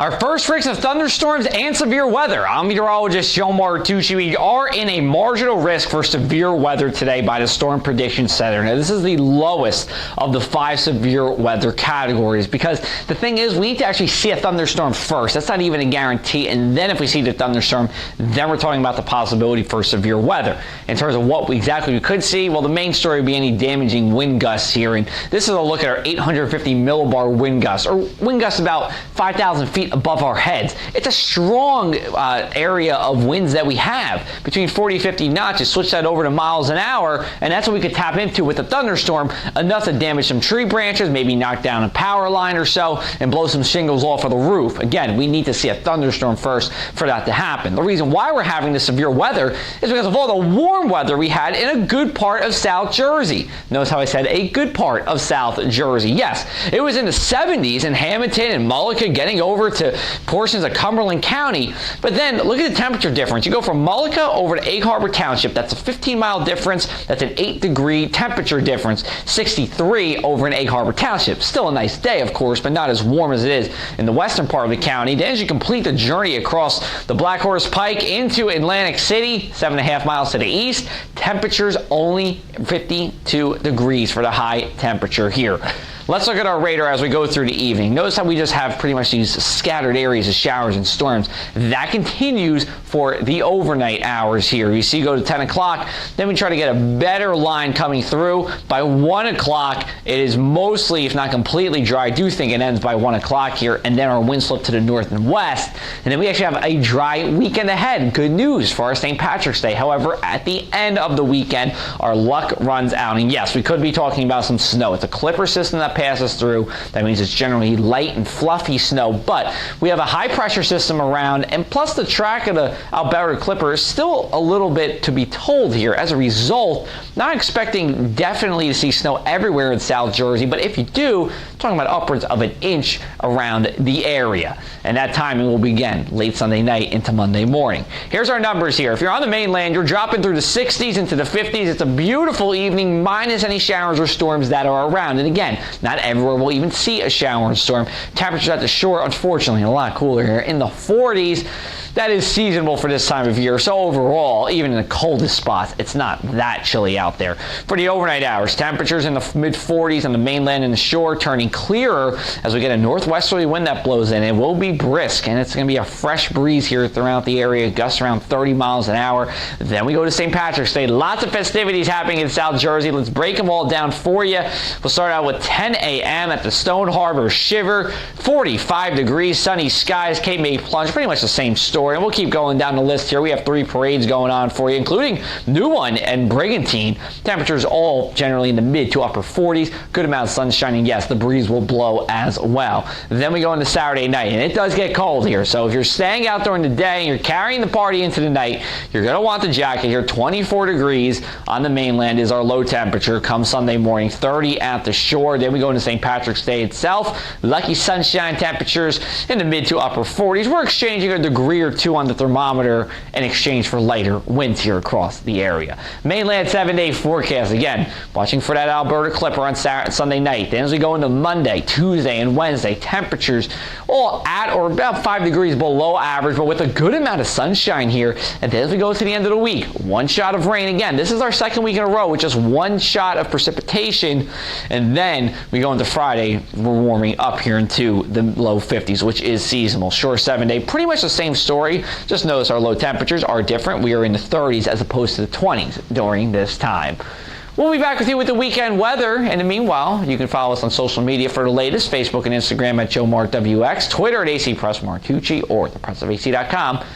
Our first freaks of thunderstorms and severe weather. I'm meteorologist Joe Martucci. We are in a marginal risk for severe weather today by the Storm Prediction Center. Now, this is the lowest of the 5 severe weather categories because the thing is, we need to actually see a thunderstorm first. That's not even a guarantee. And then if we see the thunderstorm, then we're talking about the possibility for severe weather. In terms of what exactly we could see, well, the main story would be any damaging wind gusts here. And this is a look at our 850 millibar wind gusts, or wind gusts about 5,000 feet above our heads. It's a strong area of winds that we have, between 40 and 50 knots. You switch that over to miles an hour, and that's what we could tap into with a thunderstorm, enough to damage some tree branches, maybe knock down a power line or so, and blow some shingles off of the roof. Again, we need to see a thunderstorm first for that to happen. The reason why we're having this severe weather is because of all the warm weather we had in a good part of South Jersey. Notice how I said a good part of South Jersey. Yes, it was in the 70s in Hamilton and Mullica, getting over to portions of Cumberland County. But then look at the temperature difference. You go from Mullica over to Egg Harbor Township. That's a 15-mile difference. That's an 8-degree temperature difference. 63 over in Egg Harbor Township. Still a nice day, of course, but not as warm as it is in the western part of the county. Then as you complete the journey across the Black Horse Pike into Atlantic City, 7.5 miles to the east, temperatures only 52 degrees for the high temperature here. Let's look at our radar as we go through the evening. Notice how we just have pretty much these scattered areas of showers and storms. That continues for the overnight hours here. You see, go to 10 o'clock, then we try to get a better line coming through. By 1 o'clock, it is mostly, if not completely dry. I do think it ends by 1 o'clock here, and then our winds slip to the north and west. And then we actually have a dry weekend ahead. Good news for our St. Patrick's Day. However, at the end of the weekend, our luck runs out. And yes, we could be talking about some snow. It's a clipper system that passes through. That means it's generally light and fluffy snow, but we have a high pressure system around, and plus the track of the Alberta Clipper is still a little bit to be told here. As a result, not expecting definitely to see snow everywhere in South Jersey, but if you do, talking about upwards of an inch around the area. And that timing will begin late Sunday night into Monday morning. Here's our numbers here. If you're on the mainland, you're dropping through the 60s into the 50s. It's a beautiful evening, minus any showers or storms that are around. And again, not everywhere will even see a shower and storm. Temperatures at the shore, unfortunately, a lot cooler here, in the 40s. That is seasonable for this time of year. So overall, even in the coldest spots, it's not that chilly out there. For the overnight hours, temperatures in the mid-40s on the mainland and the shore, turning clearer as we get a northwesterly wind that blows in. It will be brisk, and it's going to be a fresh breeze here throughout the area, gusts around 30 miles an hour. Then we go to St. Patrick's Day. Lots of festivities happening in South Jersey. Let's break them all down for you. We'll start out with 10 a.m. at the Stone Harbor Shiver. 45 degrees, sunny skies, Cape May Plunge, pretty much the same story. And we'll keep going down the list here. We have 3 parades going on for you, including new one and Brigantine. Temperatures all generally in the mid to upper 40s. Good amount of sunshine, and yes, the breeze will blow as well. Then we go into Saturday night, and it does get cold here. So if you're staying out during the day and you're carrying the party into the night, you're going to want the jacket here. 24 degrees on the mainland is our low temperature come Sunday morning. 30 at the shore. Then we go into St. Patrick's Day itself. Lucky sunshine temperatures in the mid to upper 40s. We're exchanging a degree or 2 on the thermometer in exchange for lighter winds here across the area. Mainland 7-day forecast. Again, watching for that Alberta Clipper on Sunday night. Then as we go into Monday, Tuesday, and Wednesday, temperatures all at or about 5 degrees below average, but with a good amount of sunshine here. And then as we go to the end of the week, 1 shot of rain. Again, this is our second week in a row with just 1 shot of precipitation. And then we go into Friday, we're warming up here into the low 50s, which is seasonal. Shore 7-day, pretty much the same story. Just notice our low temperatures are different. We are in the 30s as opposed to the 20s during this time. We'll be back with you with the weekend weather. And in the meanwhile, you can follow us on social media for the latest. Facebook and Instagram at JoeMartWX, Twitter at ACPressMartucci, or thepressafac.com/weather.